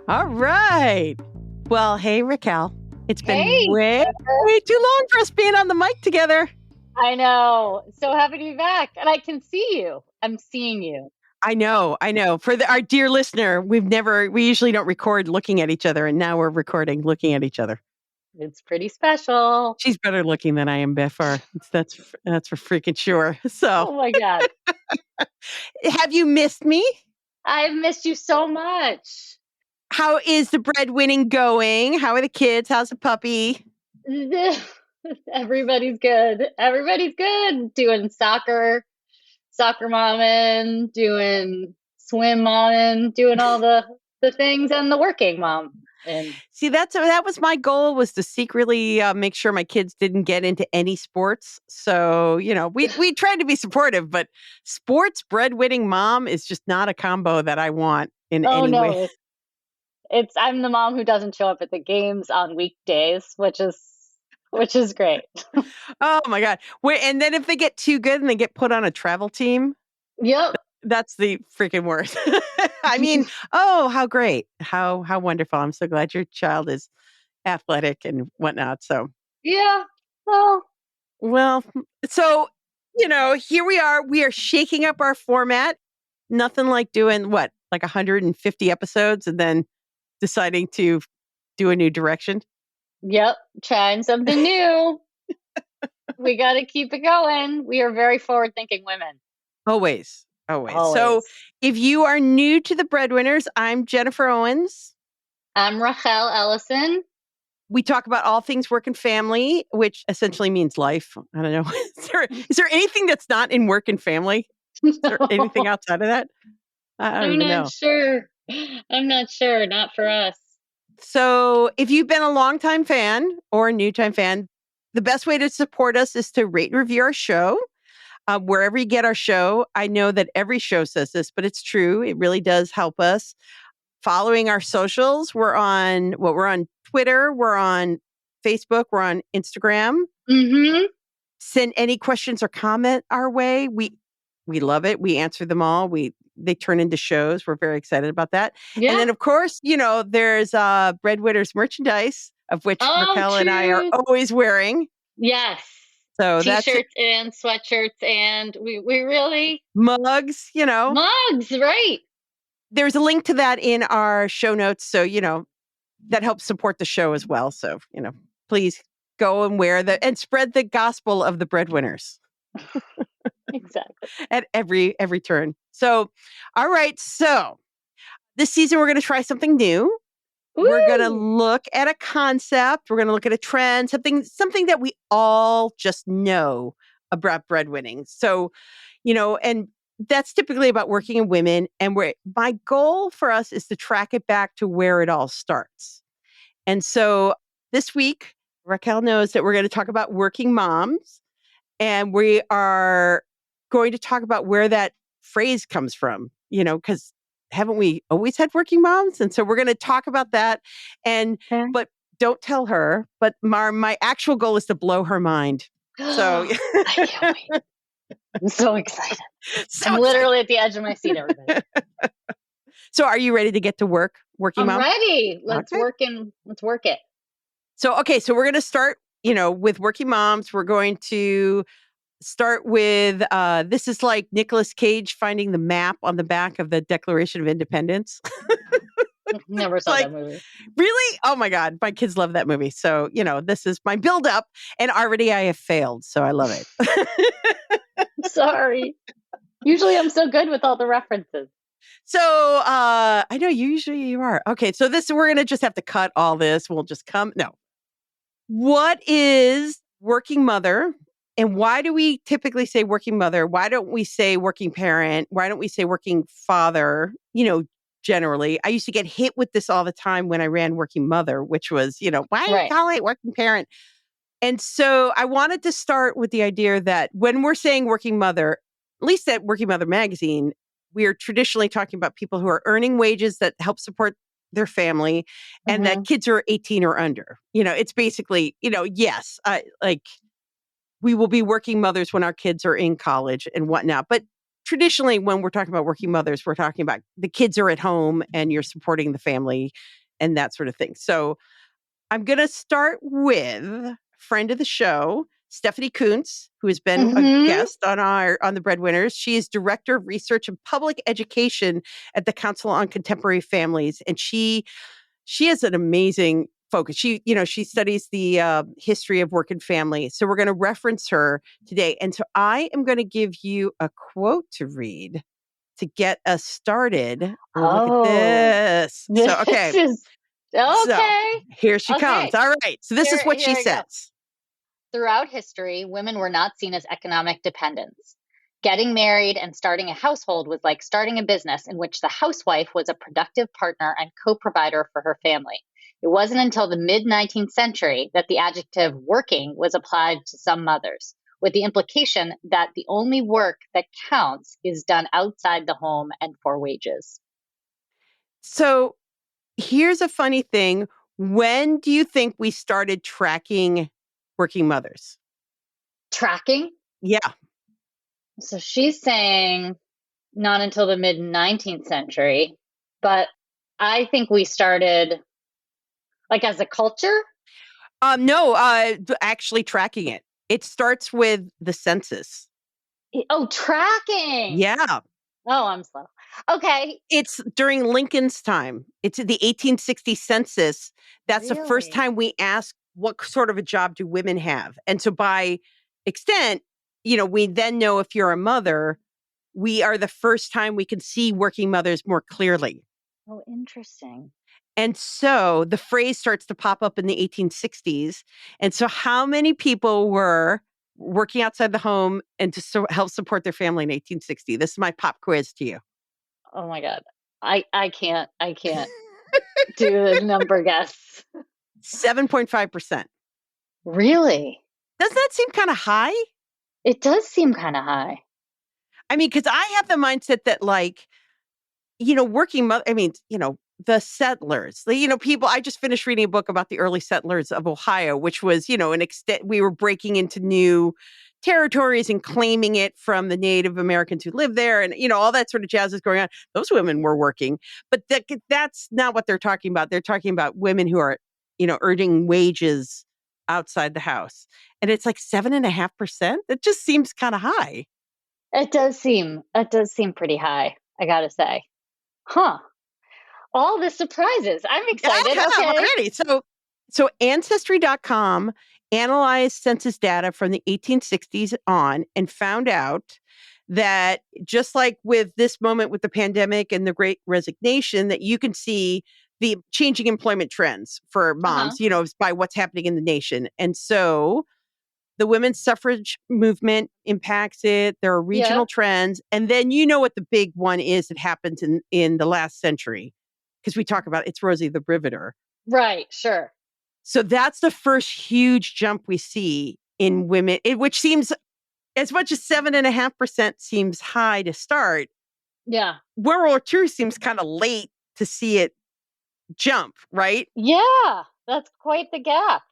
All right. Well, hey, Raquel. It's been Hey, way too long for us being on the mic together. I know. So happy to be back. And I can see you. I'm seeing you. I know. For our dear listener, we usually don't record looking at each other, and now we're recording looking at each other. It's pretty special. She's better looking than I am, Biffar. That's for freaking sure. So, Oh my God. have you missed me? I've missed you so much. How is the breadwinning going? How are the kids? How's the puppy? Everybody's good. Everybody's good. Doing soccer momming, doing swim momming, doing all the things, and the working mom. And see, that was my goal, was to secretly make sure my kids didn't get into any sports. So, we tried to be supportive, but sports breadwinning mom is just not a combo that I want in any way. I'm the mom who doesn't show up at the games on weekdays, which is great. Oh my God. And then if they get too good and they get put on a travel team. Yep. That's the freaking worst. I mean, oh, how great. How wonderful. I'm so glad your child is athletic and whatnot. So, yeah. Well, so, here we are. We are shaking up our format. Nothing like doing like 150 episodes and then deciding to do a new direction. Yep. Trying something new. We got to keep it going. We are very forward thinking women. Always. So if you are new to the Breadwinners, I'm Jennifer Owens. I'm Raquel Ellison. We talk about all things work and family, which essentially means life. I don't know. Is there anything that's not in work and family? Is there anything outside of that? I don't even know. I'm not sure. Not for us. So if you've been a longtime fan or a new time fan, the best way to support us is to rate and review our show. Wherever you get our show. I know that every show says this, but it's true. It really does help us. Following our socials. We're on Twitter. We're on Facebook. We're on Instagram. Mm-hmm. Send any questions or comment our way. We love it. We answer them all. They turn into shows. We're very excited about that. Yeah. And then, of course, there's Breadwinners merchandise, of which Raquel and I are always wearing. Yes. So T-shirts and sweatshirts, and we really mugs, mugs, right? There's a link to that in our show notes, so that helps support the show as well. So please go and and spread the gospel of the Breadwinners. Exactly. At every turn. So, all right. So this season we're going to try something new. Woo! We're going to look at a concept. We're going to look at a trend, something that we all just know about breadwinning. So, and that's typically about working in women. And my goal for us is to track it back to where it all starts. And so this week, Raquel knows that we're going to talk about working moms. And we are going to talk about where that phrase comes from, because haven't we always had working moms? And so we're going to talk about that. But don't tell her. But my actual goal is to blow her mind. So I can't wait. I'm so excited. I'm literally at the edge of my seat, everybody. So are you ready to get to work, working mom? I'm ready. Let's work it. So, okay. So we're going to start, with working moms. We're going to start with, this is like Nicolas Cage finding the map on the back of the Declaration of Independence. Never saw that movie. Really? Oh my God. My kids love that movie. So, this is my build up, and already I have failed. So I love it. Sorry. Usually I'm so good with all the references. So I know usually you are. Okay. So we're going to just have to cut all this. We'll just no. What is working mother? And why do we typically say working mother? Why don't we say working parent? Why don't we say working father? Generally, I used to get hit with this all the time when I ran working mother, which was, why do you call it working parent? And so I wanted to start with the idea that when we're saying working mother, at least at Working Mother Magazine, we are traditionally talking about people who are earning wages that help support their family, and that kids are 18 or under. It's basically, yes, we will be working mothers when our kids are in college and whatnot. But traditionally, when we're talking about working mothers, we're talking about the kids are at home and you're supporting the family and that sort of thing. So I'm going to start with friend of the show, Stephanie Kuntz, who has been a guest on the Breadwinners. She is Director of Research and Public Education at the Council on Contemporary Families, and she has an amazing focus. She studies the history of work and family. So we're going to reference her today. And so I am going to give you a quote to read to get us started. Look at this. So, okay. So here she comes. All right. So this is what she says. Throughout history, women were not seen as economic dependents. Getting married and starting a household was like starting a business in which the housewife was a productive partner and co-provider for her family. It wasn't until the mid-19th century that the adjective working was applied to some mothers, with the implication that the only work that counts is done outside the home and for wages. So here's a funny thing. When do you think we started tracking working mothers? Tracking? Yeah. So she's saying not until the mid-19th century, but I think we started like as a culture? No, actually tracking it. It starts with the census. Oh, tracking. Yeah. Oh, I'm slow. Okay. It's during Lincoln's time. It's the 1860 census. That's the first time we ask what sort of a job do women have. And so by extent, we then know if you're a mother, we are the first time we can see working mothers more clearly. Oh, interesting. And so the phrase starts to pop up in the 1860s. And so how many people were working outside the home and to help support their family in 1860? This is my pop quiz to you. Oh my God. I can't do the number guess. 7.5%. Really? Doesn't that seem kind of high? It does seem kind of high. I mean, because I have the mindset that working mother, the settlers, people, I just finished reading a book about the early settlers of Ohio, which was, an extent, we were breaking into new territories and claiming it from the Native Americans who lived there. And, all that sort of jazz is going on. Those women were working, but that's not what they're talking about. They're talking about women who are, earning wages outside the house. And it's like 7.5%. That just seems kind of high. It does seem pretty high, I gotta say. Huh. All the surprises. I'm excited. Okay. Already. So Ancestry.com analyzed census data from the 1860s on and found out that just like with this moment with the pandemic and the Great Resignation, that you can see the changing employment trends for moms, by what's happening in the nation. And so the women's suffrage movement impacts it. There are regional trends. And then what the big one is that happens in the last century. Because we talk about it's Rosie the Riveter. Right, sure. So that's the first huge jump we see in women, which seems as much as 7.5% seems high to start. Yeah. World War II seems kind of late to see it jump, right? Yeah, that's quite the gap.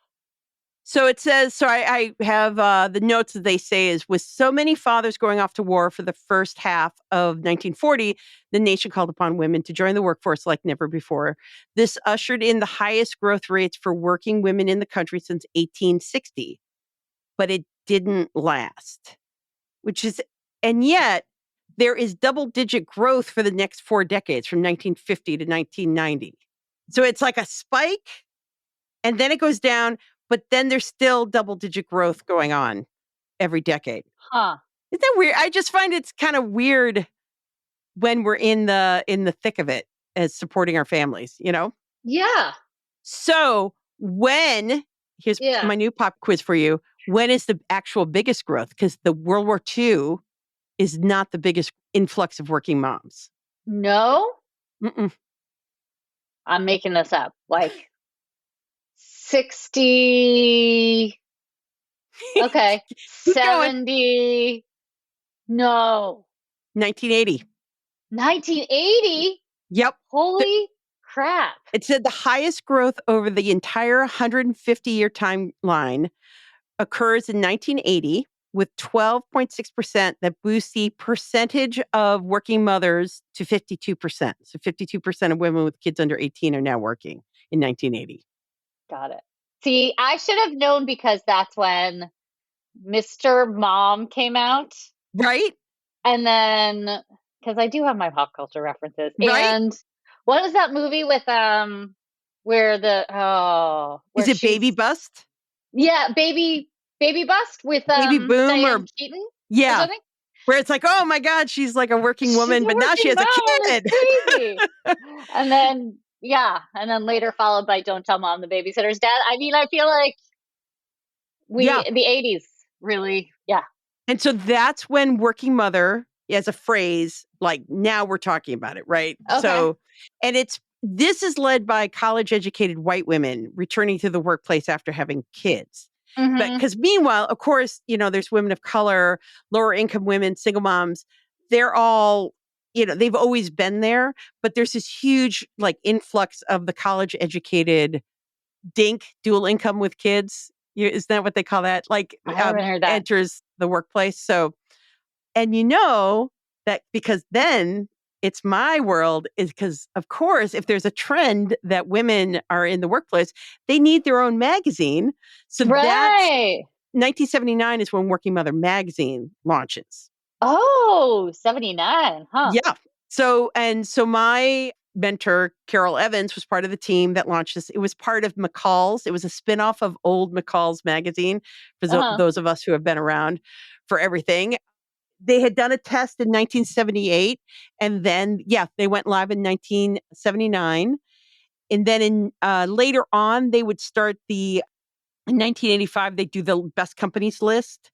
So it says, so I have the notes that they say is, with so many fathers going off to war for the first half of 1940, the nation called upon women to join the workforce like never before. This ushered in the highest growth rates for working women in the country since 1860. But it didn't last, and yet there is double-digit growth for the next 4 decades from 1950 to 1990. So it's like a spike and then it goes down. But then there's still double-digit growth going on every decade. Huh. Isn't that weird? I just find it's kind of weird when we're in the thick of it as supporting our families, Yeah. So here's my new pop quiz for you. When is the actual biggest growth? Because the World War II is not the biggest influx of working moms. No? Mm-mm. I'm making this up. Like 60. Okay. 70. No. 1980. 1980? Yep. Holy crap. It said the highest growth over the entire 150-year timeline occurs in 1980 with 12.6% that boosts the percentage of working mothers to 52%. So 52% of women with kids under 18 are now working in 1980. Got it. See, I should have known because that's when Mr. Mom came out. Right? And then, because I do have my pop culture references. Right? And what was that movie with where Is where it Baby she's Bust? yeah, Baby Bust with Baby Boom Diane or Keaton or yeah, something? where it's like, oh my God, she's like a working She's woman, a but now she working has a mom. It's kid. crazy. And then and then later followed by Don't Tell Mom the Babysitter's Dead. I mean, I feel like Yeah. the 80s really, yeah. And so that's when working mother as a phrase, like now we're talking about it, right? Okay. So, and this is led by college educated white women returning to the workplace after having kids. But Mm-hmm. because meanwhile, of course, there's women of color, lower income women, single moms, they're all, they've always been there, but there's this huge like influx of the college educated DINK, dual income with kids. Is that what they call that? Like I haven't heard that. enters the workplace. So, and that because then it's my world is because, of course, if there's a trend that women are in the workplace, they need their own magazine. So that's Right. 1979 is when Working Mother magazine launches. Oh, 79, huh? Yeah. So my mentor, Carol Evans, was part of the team that launched this. It was part of McCall's. It was a spinoff of old McCall's magazine for Uh-huh. those of us who have been around for everything. They had done a test in 1978, and then, they went live in 1979. And then later on, they would start in 1985, they do the best companies list,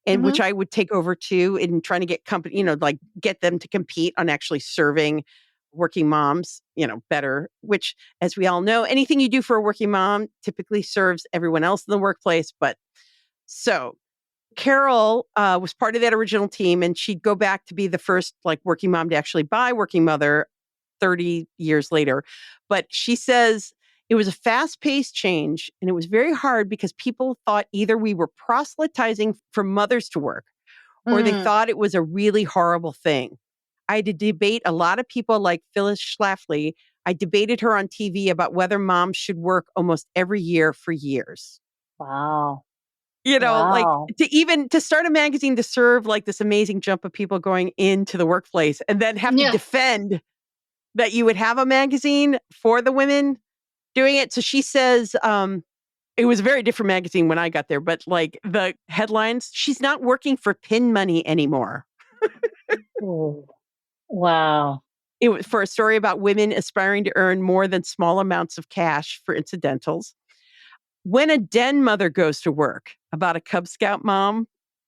and Mm-hmm. which I would take over too in trying to get company, like get them to compete on actually serving working moms, better, which as we all know, anything you do for a working mom typically serves everyone else in the workplace. But so Carol was part of that original team, and she'd go back to be the first like working mom to actually buy Working Mother 30 years later. But she says it was a fast-paced change, and it was very hard because people thought either we were proselytizing for mothers to work, or they Mm. thought it was a really horrible thing. I had to debate a lot of people like Phyllis Schlafly. I debated her on TV about whether moms should work almost every year for years. Wow. Like Wow. to start a magazine to serve like this amazing jump of people going into the workplace and then have to Yeah. defend that you would have a magazine for the women doing it. So she says, it was a very different magazine when I got there, but like the headlines, she's not working for pin money anymore. Ooh. Wow. It was for a story about women aspiring to earn more than small amounts of cash for incidentals. When a den mother goes to work, about a Cub Scout mom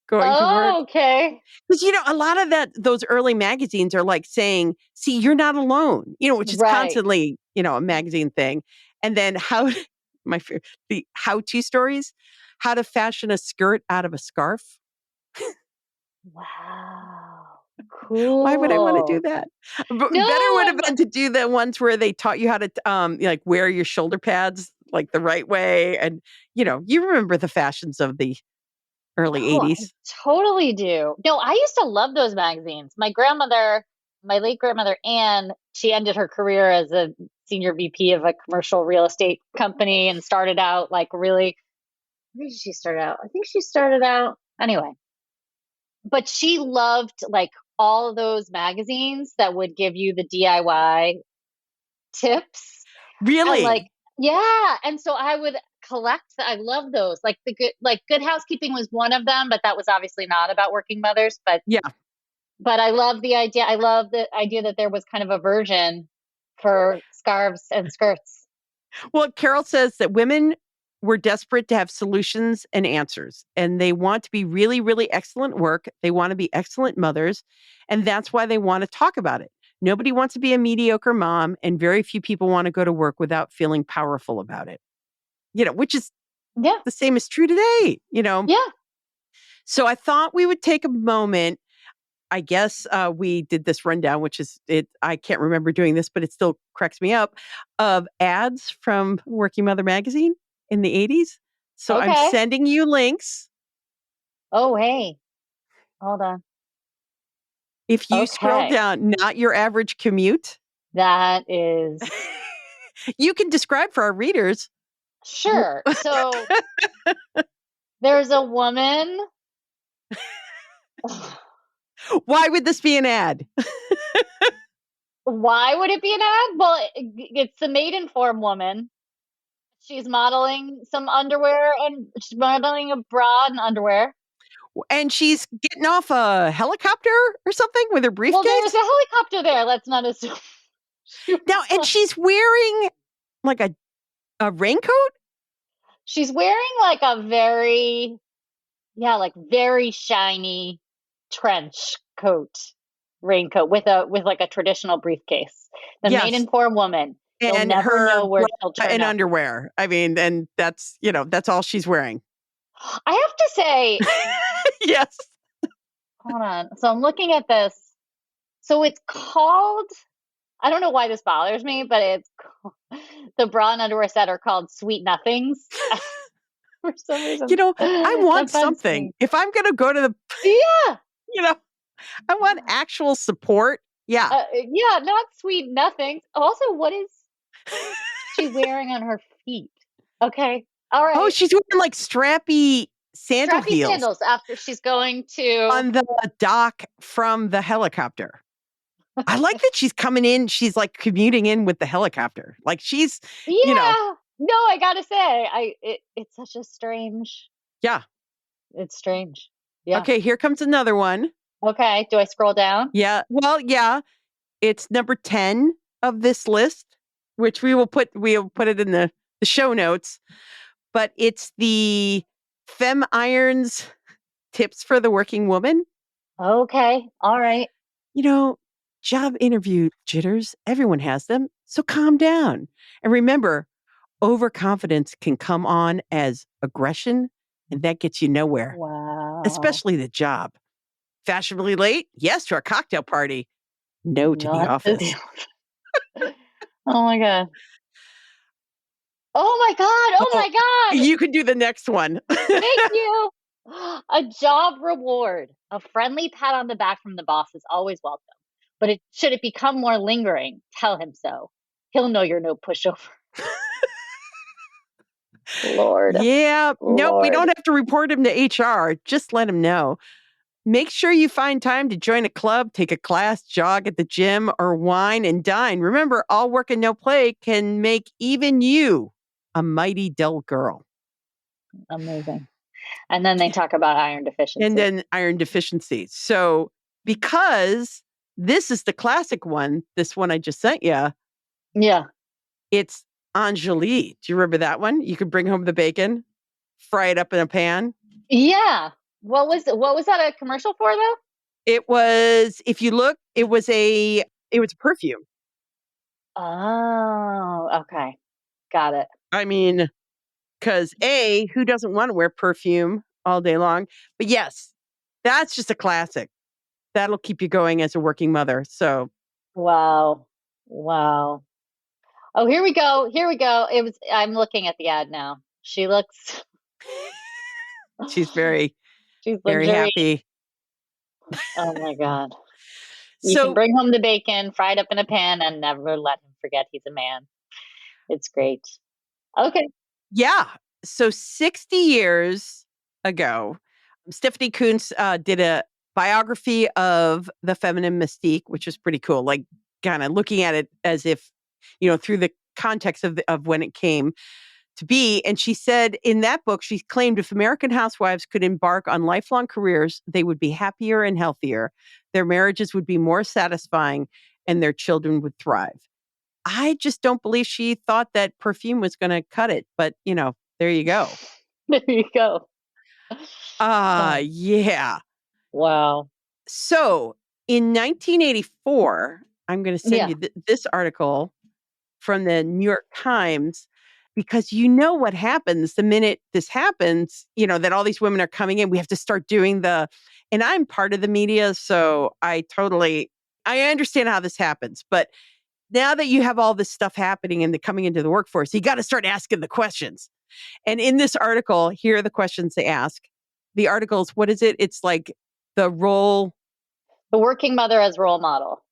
going to work. Oh, okay. Because, a lot of those early magazines are like saying, see, you're not alone, which is Right. constantly, a magazine thing. And then the how-to stories, how to fashion a skirt out of a scarf. Wow. Why would I want to do Cool. that? But better would have No, been to do the ones where they taught you how to, like wear your shoulder pads like the right way. And, you remember the fashions of the early oh, I 80s. totally do. No, I used to love those magazines. My late grandmother, Anne, she ended her career as a senior VP of a commercial real estate company and started out like really, where did she start out? I think she started out anyway. But she loved like all of those magazines that would give you the DIY tips and like, Really? yeah. And so I would I love those. Like Good Housekeeping was one of them, but that was obviously not about working mothers. Yeah. But I love the idea. I love the idea that there was kind of a version for scarves and skirts. Well, Carol says that women were desperate to have solutions and answers, and they want to be really, really excellent work. They want to be excellent mothers, and that's why they want to talk about it. Nobody wants to be a mediocre mom, and very few people want to go to work without feeling powerful about it. Which is Yeah. the same is true today. Yeah. So I thought we would take a moment. I guess we did this rundown, which is it. I can't remember doing this, but it still cracks me up of ads from Working Mother magazine in the 80s. So I'm Okay. sending you links. Oh, hey, hold on. If you scroll Okay. down, not your average commute. That is You can describe for our readers. Sure. So there's a woman. Why would this be an ad? Why would it be an ad? Well, it's the Maidenform woman. She's modeling some underwear, and she's modeling a bra and underwear. And she's getting off a helicopter or something with her briefcase? Well, there's a helicopter there. Let's not assume. Now, and she's wearing like a raincoat? She's wearing like a very shiny trench coat, raincoat with like a traditional briefcase. The Maidenform woman. You'll And never her know where she'll turn and up. underwear. I mean, and that's all she's wearing. I have to say, yes. Hold on. So I'm looking at this. So it's called, I don't know why this bothers me, but it's the bra and underwear set are called Sweet Nothings. For some reason. I want something. If I'm going to go to the, I want actual support. Yeah. Not Sweet Nothings. Also, what is she wearing on her feet? Okay. All right. Oh, she's wearing like strappy heels. Sandals after she's going to on the dock from the helicopter. I like that she's coming in. She's like commuting in with the helicopter. Like she's, No, I gotta say, it's such a strange. Yeah. It's strange. Yeah. Okay, here comes another one. Okay. Do I scroll down? Yeah. Well, yeah. It's number 10 of this list, which we'll put it in the show notes. But it's the Fem Irons tips for the working woman. Okay. All right. Job interview jitters, everyone has them. So calm down. And remember, overconfidence can come on as aggression, and that gets you nowhere. Wow. Especially the job. Fashionably late? Yes, to our cocktail party. No to the office. Oh my God. Oh my God. Oh my God. You can do the next one. Thank you. A job reward. A friendly pat on the back from the boss is always welcome. But should it become more lingering, tell him so. He'll know you're no pushover. Lord. Yeah. Nope, we don't have to report him to HR. Just let him know. Make sure you find time to join a club, take a class, jog at the gym, or wine and dine. Remember, all work and no play can make even you a mighty dull girl. Amazing. And then they talk about iron deficiency. So because this is the classic one, this one I just sent you. Yeah. It's Anjali. Do you remember that one? You could bring home the bacon, fry it up in a pan. Yeah. What was that a commercial for though? It was, if you look, it was a perfume. Oh, okay. Got it. I mean, because who doesn't want to wear perfume all day long? But yes, that's just a classic. That'll keep you going as a working mother. So, wow. Oh, here we go. I'm looking at the ad now. She looks. She's very happy. Oh my God. You can bring home the bacon, fried up in a pan, and never let him forget he's a man. It's great. Okay. Yeah. So 60 years ago, Stephanie Coontz did a biography of the feminine mystique, which is pretty cool. Like kind of looking at it as if, through the context of when it came to be. And she said in that book, she claimed if American housewives could embark on lifelong careers, they would be happier and healthier. Their marriages would be more satisfying and their children would thrive. I just don't believe she thought that perfume was going to cut it. But, there you go. There you go. Yeah. Wow. So in 1984, I'm going to send you this article from the New York Times, because what happens the minute this happens, that all these women are coming in, we have to start doing and I'm part of the media, so I understand how this happens. But now that you have all this stuff happening and coming into the workforce, you got to start asking the questions. And in this article, here are the questions they ask. The articles, what is it? It's like the working mother as role model.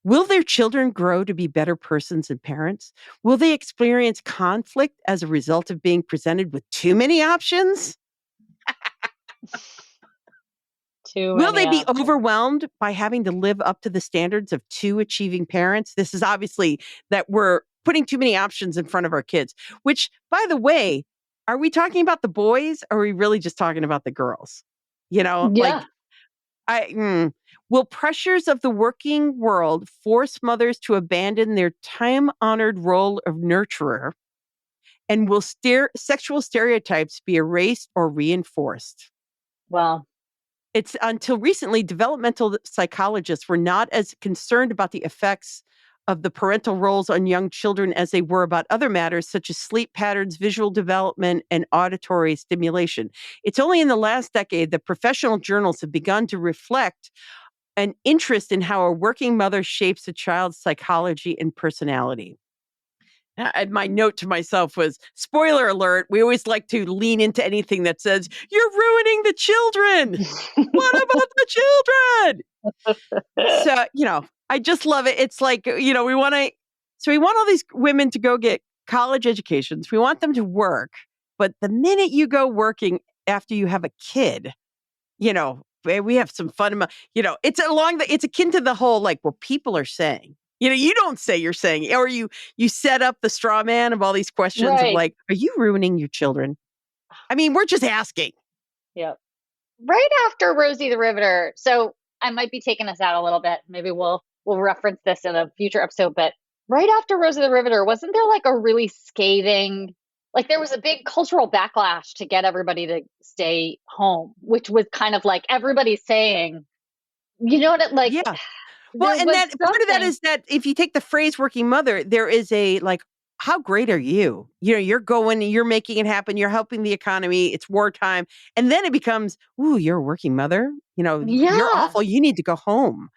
Will their children grow to be better persons and parents? Will they experience conflict as a result of being presented with too many options? Too Will many they be options. overwhelmed by having to live up to the standards of two achieving parents? This is obviously that we're putting too many options in front of our kids, which, by the way, are we talking about the boys or are we really just talking about the girls? You know, Yeah. like, will pressures of the working world force mothers to abandon their time honored role of nurturer? And will sexual stereotypes be erased or reinforced? Well, It's until recently, developmental psychologists were not as concerned about the effects of the parental roles on young children as they were about other matters such as sleep patterns, visual development, and auditory stimulation. It's only in the last decade that professional journals have begun to reflect an interest in how a working mother shapes a child's psychology and personality. And my note to myself was, spoiler alert, we always like to lean into anything that says, you're ruining the children. What about the children? So, I just love it. It's like, we want all these women to go get college educations. We want them to work. But the minute you go working after you have a kid, we have some fun. It's akin to the whole, like, well, people are saying, you don't say you're saying, or you set up the straw man of all these questions of right. like, are you ruining your children? I mean, we're just asking. Yep. Right after Rosie the Riveter. So I might be taking us out a little bit. Maybe we'll reference this in a future episode. But right after Rosie the Riveter, wasn't there like a really scathing, like there was a big cultural backlash to get everybody to stay home, which was kind of like everybody's saying, you know what, like Yeah. Well, there and was that part of that something. is that if you take the phrase working mother, there is a like, how great are you? You're going, you're making it happen, you're helping the economy, it's wartime. And then it becomes, ooh, you're a working mother. You're Yeah. awful. You need to go home.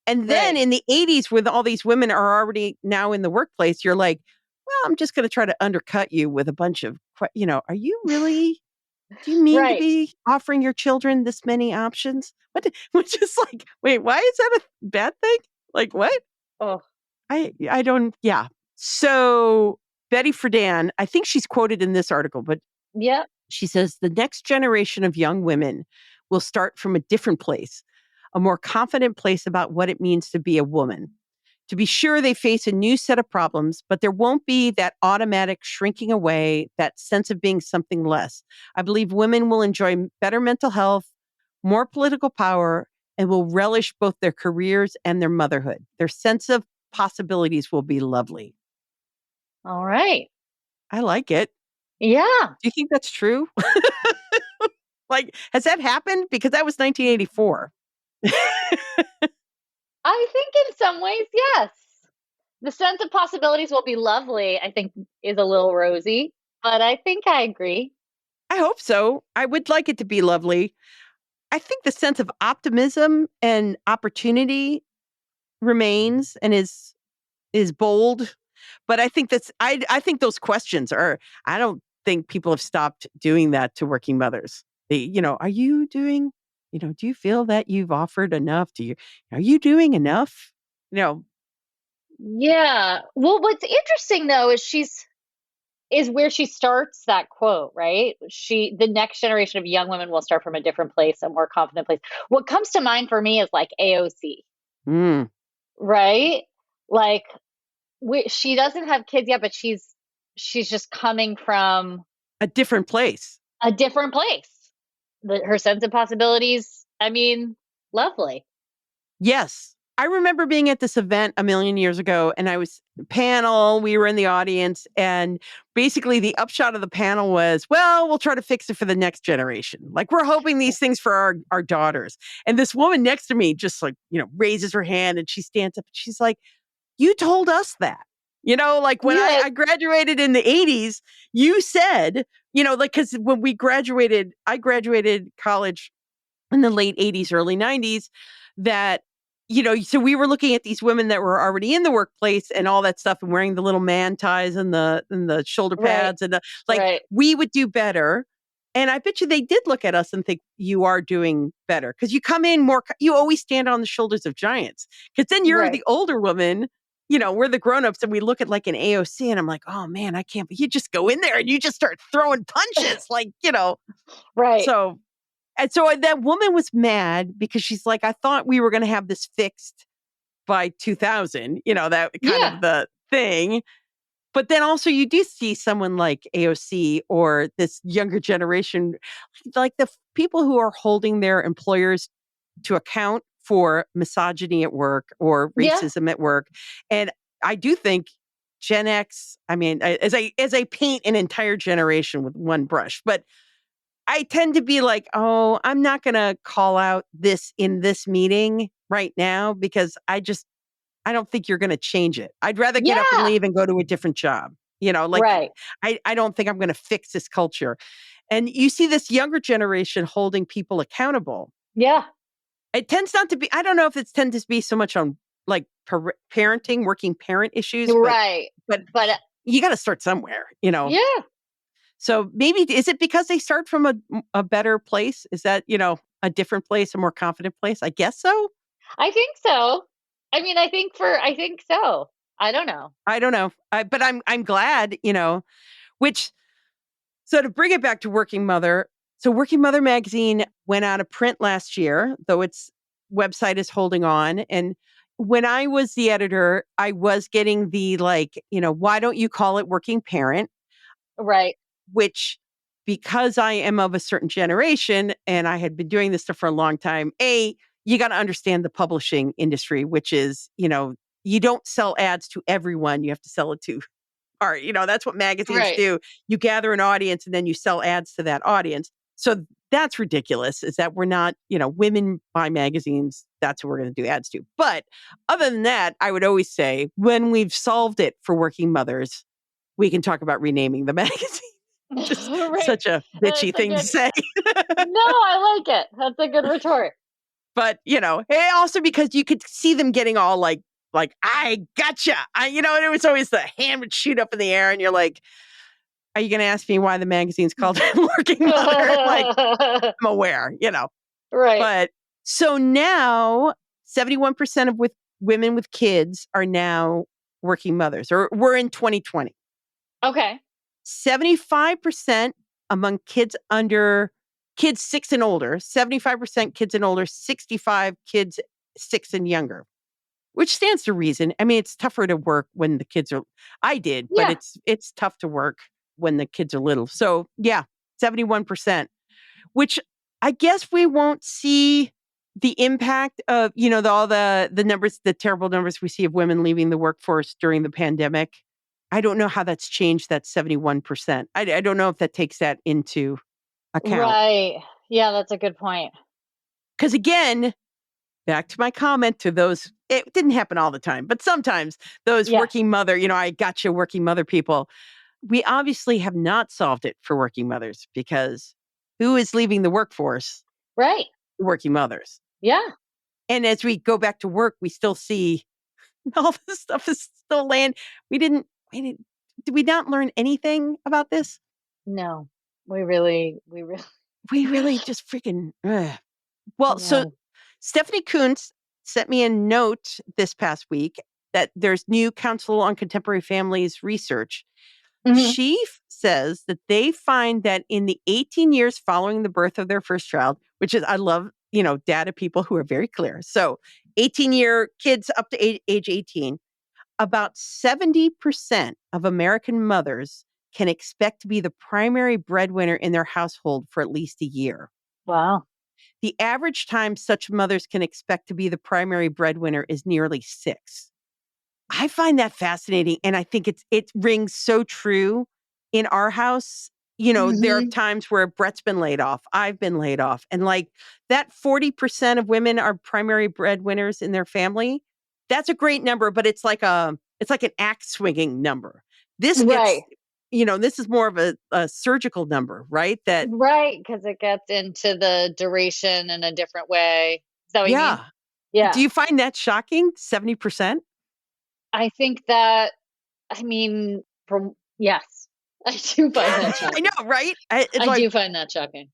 And then Right. in the 80s, when all these women are already now in the workplace, you're like, well, I'm just going to try to undercut you with a bunch of, are you really, do you mean to Right. be offering your children this many options? Which is like, wait, why is that a bad thing? Like, what? Oh, I don't, yeah. So Betty Friedan, I think she's quoted in this article, but yeah. she says the next generation of young women will start from a different place, a more confident place about what it means to be a woman. To be sure, they face a new set of problems, but there won't be that automatic shrinking away, that sense of being something less. I believe women will enjoy better mental health, more political power, and will relish both their careers and their motherhood. Their sense of possibilities will be lovely. All right. I like it. Yeah. Do you think that's true? Like, has that happened? Because that was 1984. I think in some ways, yes. The sense of possibilities will be lovely, I think, is a little rosy, but I think I agree. I hope so. I would like it to be lovely. I think the sense of optimism and opportunity remains and is bold, but I think I think those questions are, I don't think people have stopped doing that to working mothers. Are you doing, do you feel that you've offered enough? Are you doing enough? You know, Yeah. Well, what's interesting though is where she starts that quote, right? The next generation of young women will start from a different place, a more confident place. What comes to mind for me is like AOC, mm, right? Like she doesn't have kids yet, but she's just coming from a different place. a different place. Her sense of possibilities, I mean, lovely. Yes. I remember being at this event a million years ago and I was panel, we were in the audience, and basically the upshot of the panel was, well, we'll try to fix it for the next generation. Like we're hoping these things for our daughters. And this woman next to me just like, raises her hand and she stands up and she's like, you told us that. Like when Yeah. I graduated in the 80s, you said, like, because when I graduated college in the late 80s, early 90s, that, so we were looking at these women that were already in the workplace and all that stuff and wearing the little man ties and the shoulder Right. pads and like Right. we would do better And I bet you they did look at us and think you are doing better because you come in more, you always stand on the shoulders of giants. Because then you're Right. the older woman, we're the grown-ups and we look at like an AOC and I'm like, oh man, I can't, but you just go in there and you just start throwing punches, Right. So, and so that woman was mad because she's like, I thought we were going to have this fixed by 2000, that kind Yeah. of the thing. But then also you do see someone like AOC or this younger generation, like the people who are holding their employers to account for misogyny at work or Yeah. racism at work. And I do think Gen X, I mean, as I paint an entire generation with one brush, but I tend to be like, oh, I'm not going to call out this in this meeting right now because I don't think you're going to change it. I'd rather get up and Yeah. leave and go to a different job. Right. I don't think I'm going to fix this culture. And you see this younger generation holding people accountable. Yeah. It tends not to be, I don't know if it tends to be so much on like parenting, working parent issues, Right. but But you got to start somewhere. yeah, So maybe, is it because they start from a better place? Is that, a different place, a more confident place? I guess so. I think so. I mean, I think so. I don't know. I don't know. But I'm glad, which, so to bring it back to Working Mother, so Working Mother magazine went out of print last year, though its website is holding on. And when I was the editor, I was getting the why don't you call it Working Parent? Right. Which, because I am of a certain generation and I had been doing this stuff for a long time, you got to understand the publishing industry, which is, you don't sell ads to everyone. You have to sell it to art. That's what magazines Right. do. You gather an audience and then you sell ads to that audience. So that's ridiculous, is that we're not, women buy magazines. That's what we're going to do ads to. But other than that, I would always say when we've solved it for working mothers, we can talk about renaming the magazine. Just Right. such a That's bitchy a thing to good. say. No, I like it. That's a good retort. But, also because you could see them getting all like, I gotcha. And it was always the hand would shoot up in the air and you're like, are you going to ask me why the magazine's called Working Mother? Like, I'm aware. Right. But so now 71% of women with kids are now working mothers, or we're in 2020. Okay. 75% among kids 6 and older, 75% kids and older, 65 kids 6 and younger, which stands to reason. I mean, it's tougher to work when the kids are, I did, but Yeah. it's tough to work when the kids are little. So yeah, 71%, which I guess we won't see the impact of, all the numbers, the terrible numbers we see of women leaving the workforce during the pandemic. I don't know how that's changed that 71%. I don't know if that takes that into account. Right. Yeah, that's a good point. Because again, back to my comment to those, it didn't happen all the time, but sometimes those Yeah. working mother, I got you working mother people. We obviously have not solved it for working mothers because who is leaving the workforce? Right. Working mothers. Yeah. And as we go back to work, we still see all this stuff is still land. Did we not learn anything about this? No. We really We really just freaking, ugh. Well, so no. Stephanie Kuntz sent me a note this past week that there's new Council on Contemporary Families research. Mhm. She says that they find that in the 18 years following the birth of their first child, which is, I love, data people who are very clear. So 18-year kids up to age 18, about 70% of American mothers can expect to be the primary breadwinner in their household for at least a year. Wow. The average time such mothers can expect to be the primary breadwinner is nearly 6. I find that fascinating, and I think it rings so true in our house. There are Mhm. times where Brett's been laid off, I've been laid off, and like that 40% of women are primary breadwinners in their family. That's a great number, but it's like an axe swinging number. This gets, Right. this is more of a surgical number, right? That Right, because it gets into the duration in a different way. Is that what you mean? yeah. Do Yeah. you find that shocking? 70%? I think that I mean, from yes. I do find that I shocking. know, right? It's I like, do find that shocking.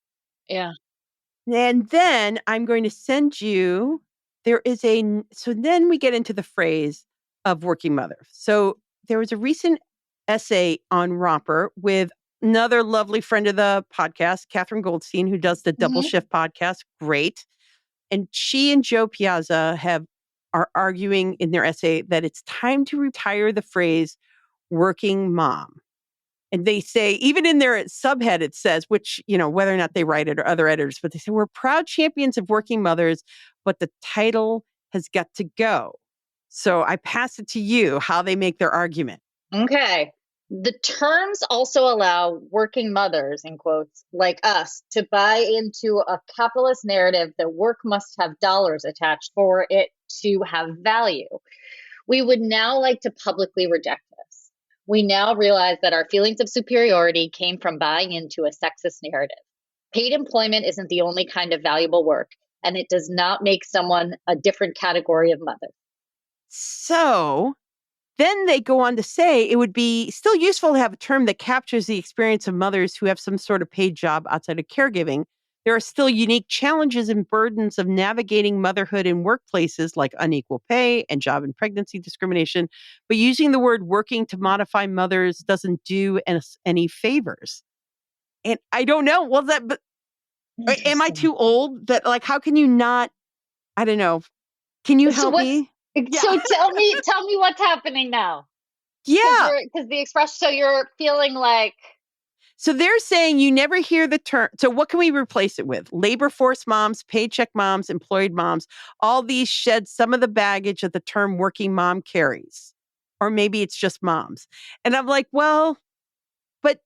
Yeah. and then I'm going to send you, there is a, so then we get into the phrase of working mother. So there was a recent essay on Romper with another lovely friend of the podcast, Catherine Goldstein, who does the Double Hmm. Shift podcast. Great. And she and Joe Piazza are arguing in their essay that it's time to retire the phrase working mom. And they say, even in their subhead, it says, which, whether or not they write it or other editors, but they say, we're proud champions of working mothers, but the title has got to go. So I pass it to you how they make their argument. Okay. The terms also allow working mothers, in quotes, like us, to buy into a capitalist narrative that work must have dollars attached for it to have value. We would now like to publicly reject this. We now realize that our feelings of superiority came from buying into a sexist narrative. Paid employment isn't the only kind of valuable work, and it does not make someone a different category of mother. So then they go on to say it would be still useful to have a term that captures the experience of mothers who have some sort of paid job outside of caregiving. There are still unique challenges and burdens of navigating motherhood in workplaces like unequal pay and job and pregnancy discrimination. But using the word working to modify mothers doesn't do us any favors. And I don't know. Well, but am I Interesting. too old that, like, how can you not? I don't know. Can you So help what's me? Yeah. so tell me what's happening now. Yeah. Because the express so you're feeling like So they're saying you never hear the term. So what can we replace it with? Labor force moms, paycheck moms, employed moms. All these shed some of the baggage that the term working mom carries. Or maybe it's just moms. And I'm like, well, but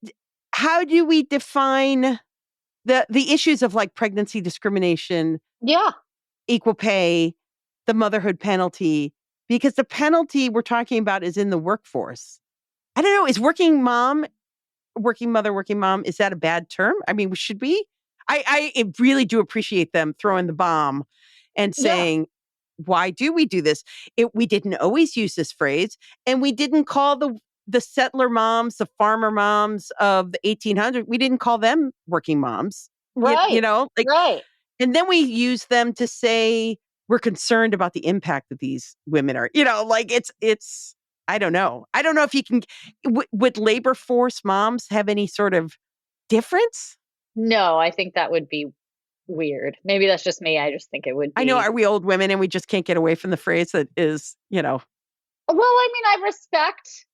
how do we define the issues of like pregnancy discrimination, yeah, equal pay, the motherhood penalty? Because the penalty we're talking about is in the workforce. I don't know. Is working mother, working mom, is that a bad term? I mean, should we? I really do appreciate them throwing the bomb and yeah, saying, why do we do this? We didn't always use this phrase, and we didn't call the settler moms, the farmer moms of the 1800s, we didn't call them working moms. right, Like, right. and then we use them to say we're concerned about the impact that these women are, like it's I don't know. I don't know if you can would labor force moms have any sort of difference? No, I think that would be weird. Maybe that's just me. I just think it would I know, be. are we old women and we just can't get away from the phrase that is. Well, I mean, I respect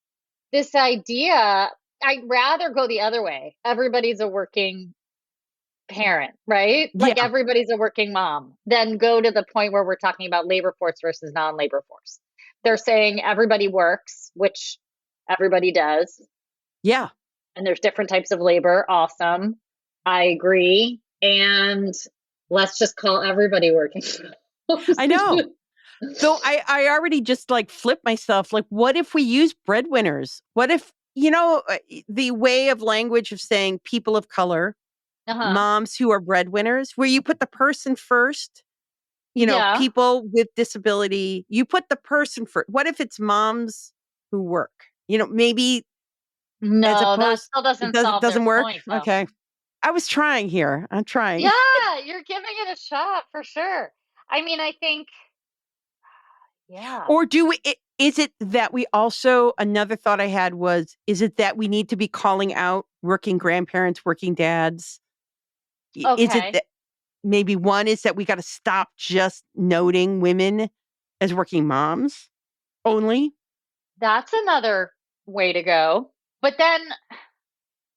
this idea. I'd rather go the other way. Everybody's a working parent, right? Like Yeah. everybody's a working mom. Then go to the point where we're talking about labor force versus non-labor force. They're saying everybody works, which everybody does, Yeah. and there's different types of labor. Awesome. I agree. And let's just call everybody working. I know. Though I already just like flipped myself. Like, what if we use breadwinners? What if, the way of language of saying people of color, Uh-huh. moms who are breadwinners, where you put the person first, Yeah. people with disability, you put the person first. What if it's moms who work? Maybe as No, that opposed, still it doesn't solve their doesn't work. point though. Okay. I was trying here. I'm trying. Yeah, you're giving it a shot for sure. I mean, I think, yeah. Or is it that we also, another thought I had was, is it that we need to be calling out working grandparents, working dads? Is it Okay. that maybe one is that we got to stop just noting women as working moms only? That's another way to go. But then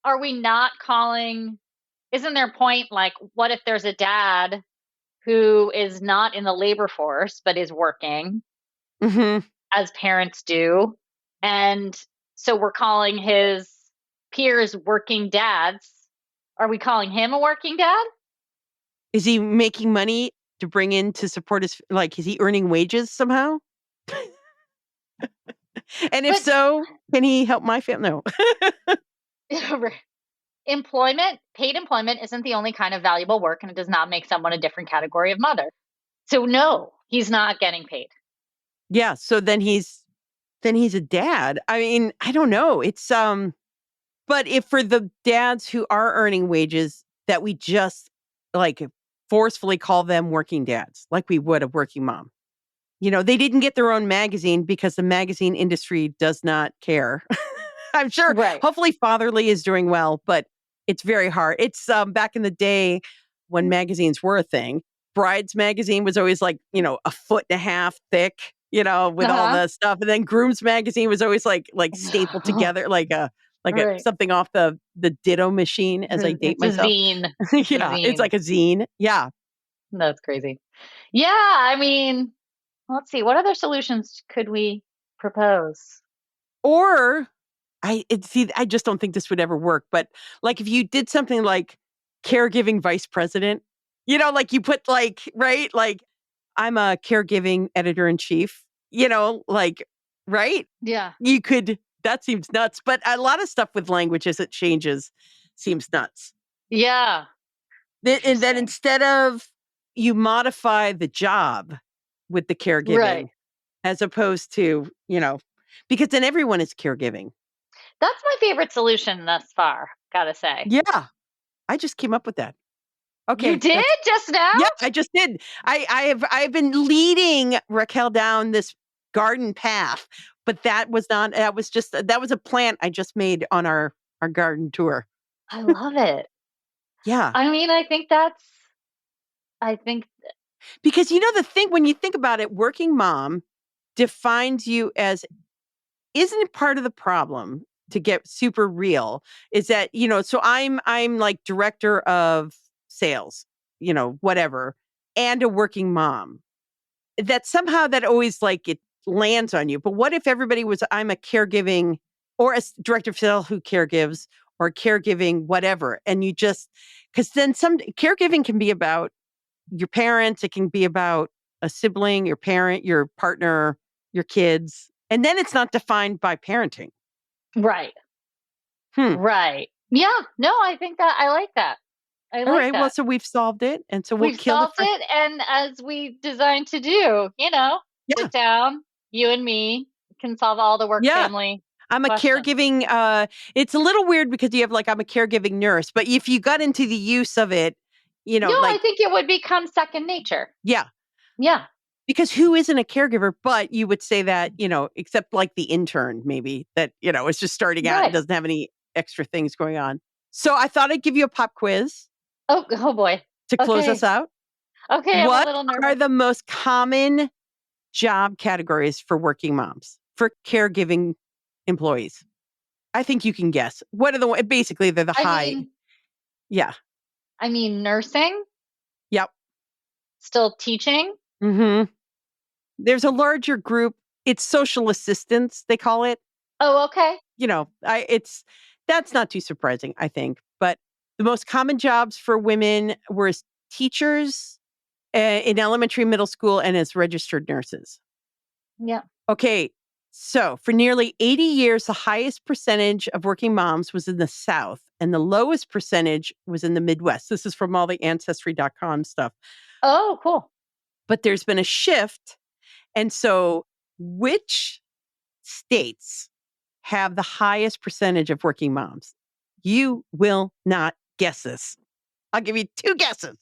are we not calling, isn't their point like, what if there's a dad who is not in the labor force but is working Hmm. as parents do? And so we're calling his peers working dads. Are we calling him a working dad? Is he making money to bring in to support like, is he earning wages somehow? And if But so, can he help my family? No. employment, paid employment isn't the only kind of valuable work, and it does not make someone a different category of mother. So no, he's not getting paid. Yeah. So then he's a dad. I mean, I don't know. It's But if for the dads who are earning wages, that we just like forcefully call them working dads, like we would a working mom. They didn't get their own magazine because the magazine industry does not care. I'm sure, Right. hopefully, Fatherly is doing well, but it's very hard. It's back in the day when magazines were a thing. Brides magazine was always like, a foot and a half thick, with all Uh-huh. the stuff. And then Grooms magazine was always like stapled together, like Right. something off the Ditto machine as I date It's a myself. zine. It's a Yeah, it's zine. like a zine. Yeah. That's crazy. Yeah, I mean, let's see. What other solutions could we propose? Or I just don't think this would ever work. But like if you did something like caregiving vice president, like you put right, like I'm a caregiving editor in chief, like, right? Yeah. You could, that seems nuts. But a lot of stuff with language as it changes seems nuts. Yeah. And then Interesting. instead of you modify the job with the caregiving Right. as opposed to, because then everyone is caregiving. That's my favorite solution thus far, gotta say. Yeah. I just came up with that. You Okay, did just now? yeah, I just did. I've been leading Raquel down this garden path, but that was a plant I just made on our garden tour. I love it. Yeah. I mean, I think Because the thing when you think about it, working mom defines you as isn't it part of the problem to get super real is that, so I'm like director of sales, whatever, and a working mom. That somehow that always like it lands on you. But what if everybody was I'm a caregiving or a director of sales who caregives or caregiving whatever and you just because then some caregiving can be about your parents, it can be about a sibling, your parent, your partner, your kids. And then it's not defined by parenting. right. Hmm. Right. Yeah. No, I think that I like that. I All like right. Well, that. so we've solved it. And so we'll We've kill the solved first. it, and as we designed to do, Yeah. sit down, you and me can solve all the work Yeah. family I'm a questions. caregiving, it's a little weird because you have like, I'm a caregiving nurse, but if you got into the use of it, No, I like, think it would become second nature. yeah, Yeah. because who isn't a caregiver? But you would say that, except like the intern, maybe that, is just starting out and Right. doesn't have any extra things going on. So I thought I'd give you a pop quiz Oh boy. to close us Okay. out. Okay, I'm a What little are nervous. the most common job categories for working moms, for caregiving employees? I think you can guess. What are basically they're the I high. mean, Yeah. nursing, Yep. still teaching. Mhm. There's a larger group. It's social assistance, they call it. Oh, okay. That's not too surprising, I think. But the most common jobs for women were as teachers in elementary, middle school, and as registered nurses. Yeah. Okay. So for nearly 80 years, the highest percentage of working moms was in the South, and the lowest percentage was in the Midwest. This is from all the Ancestry.com stuff. Oh, cool. But there's been a shift. And so, which states have the highest percentage of working moms? You will not guess this. I'll give you two guesses.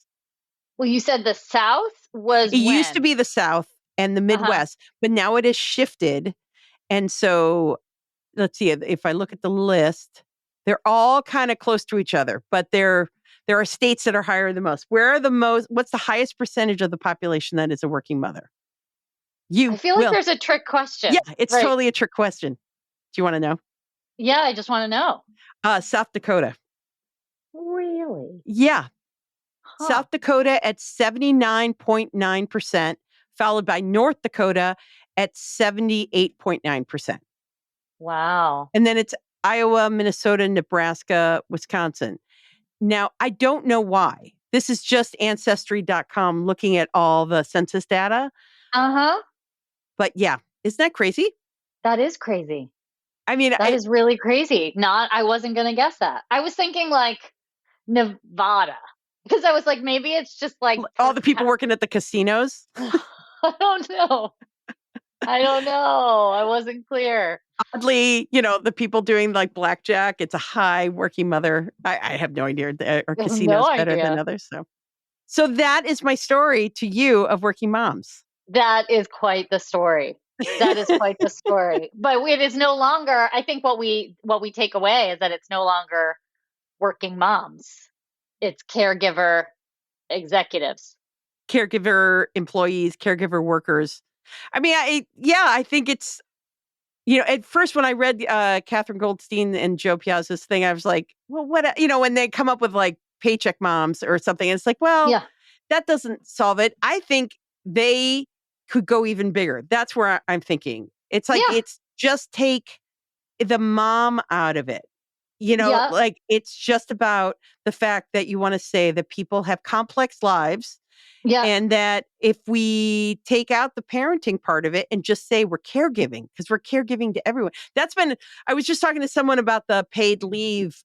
Well, you said the South was It used to when? be the South and the Uh-huh. Midwest, but now it has shifted. And so, let's see if I look at the list, they're all kind of close to each other, but there are states that are higher than most. What's the highest percentage of the population that is a working mother? I You feel like will. there's a trick Yeah, question. it's Right. totally a trick question. Do you want to know? Yeah, I just want to know. South Dakota. Really? Yeah. Huh. South Dakota at 79.9%, followed by North Dakota at 78.9%. Wow. And then it's Iowa, Minnesota, Nebraska, Wisconsin. Now, I don't know why. This is just Ancestry.com looking at all the census data. Uh-huh. But yeah, isn't that crazy? That is crazy. I mean, That is really crazy. I wasn't going to guess that. I was thinking like Nevada because I was like, maybe it's just like all the people working at the casinos. I don't know. I don't know. I wasn't clear. Oddly, the people doing like blackjack, it's a high working mother. I have no idea, or I have no casinos better than idea. others. So that is my story to you of working moms. That is quite the story. That is quite the story. But it is no longer, I think what we take away is that it's no longer working moms. It's caregiver executives. Caregiver employees, caregiver workers. I mean, I think it's, at first when I read Catherine Goldstein and Joe Piazza's thing, I was like, well, what, when they come up with like paycheck moms or something, it's like, well, Yeah. that doesn't solve it. I think they could go even bigger. That's where I'm thinking. It's like, Yeah. it's just take the mom out of it. Yeah. Like it's just about the fact that you want to say that people have complex lives Yeah. and that if we take out the parenting part of it and just say we're caregiving, because we're caregiving to everyone. I was just talking to someone about the paid leave.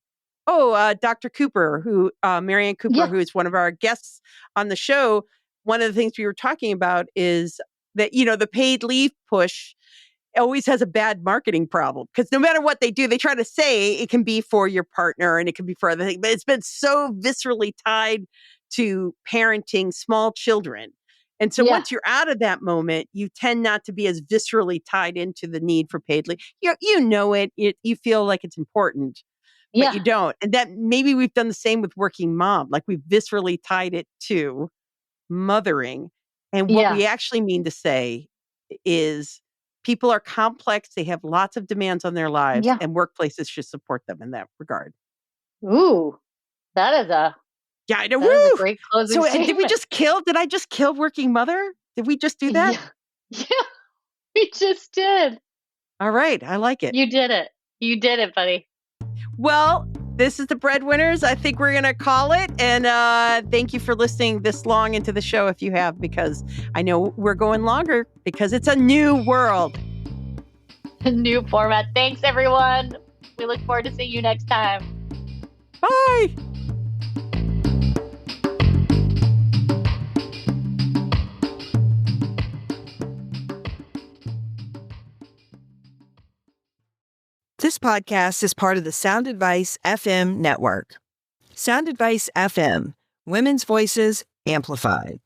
Oh, Dr. Cooper, Marianne Cooper, Yeah. who is one of our guests on the show. One of the things we were talking about is that, the paid leave push always has a bad marketing problem because no matter what they do, they try to say it can be for your partner and it can be for other things, but it's been so viscerally tied to parenting small children. And so Yeah. once you're out of that moment, you tend not to be as viscerally tied into the need for paid leave. You know it, you feel like it's important, but Yeah. you don't. And that maybe we've done the same with working mom, like we've viscerally tied it to mothering. And what Yeah. we actually mean to say is people are complex, they have lots of demands on their lives, Yeah. and workplaces should support them in that regard. Ooh, that is a Yeah, I know. that is a Woo! great closing So statement. did I just kill working mother? Did we just do that? Yeah. Yeah. We just did. All right, I like it. You did it. You did it, buddy. Well, this is the Breadwinners. I think we're going to call it. And thank you for listening this long into the show if you have, because I know we're going longer because it's a new world. New format. Thanks, everyone. We look forward to seeing you next time. Bye. This podcast is part of the Sound Advice FM network. Sound Advice FM, women's voices amplified.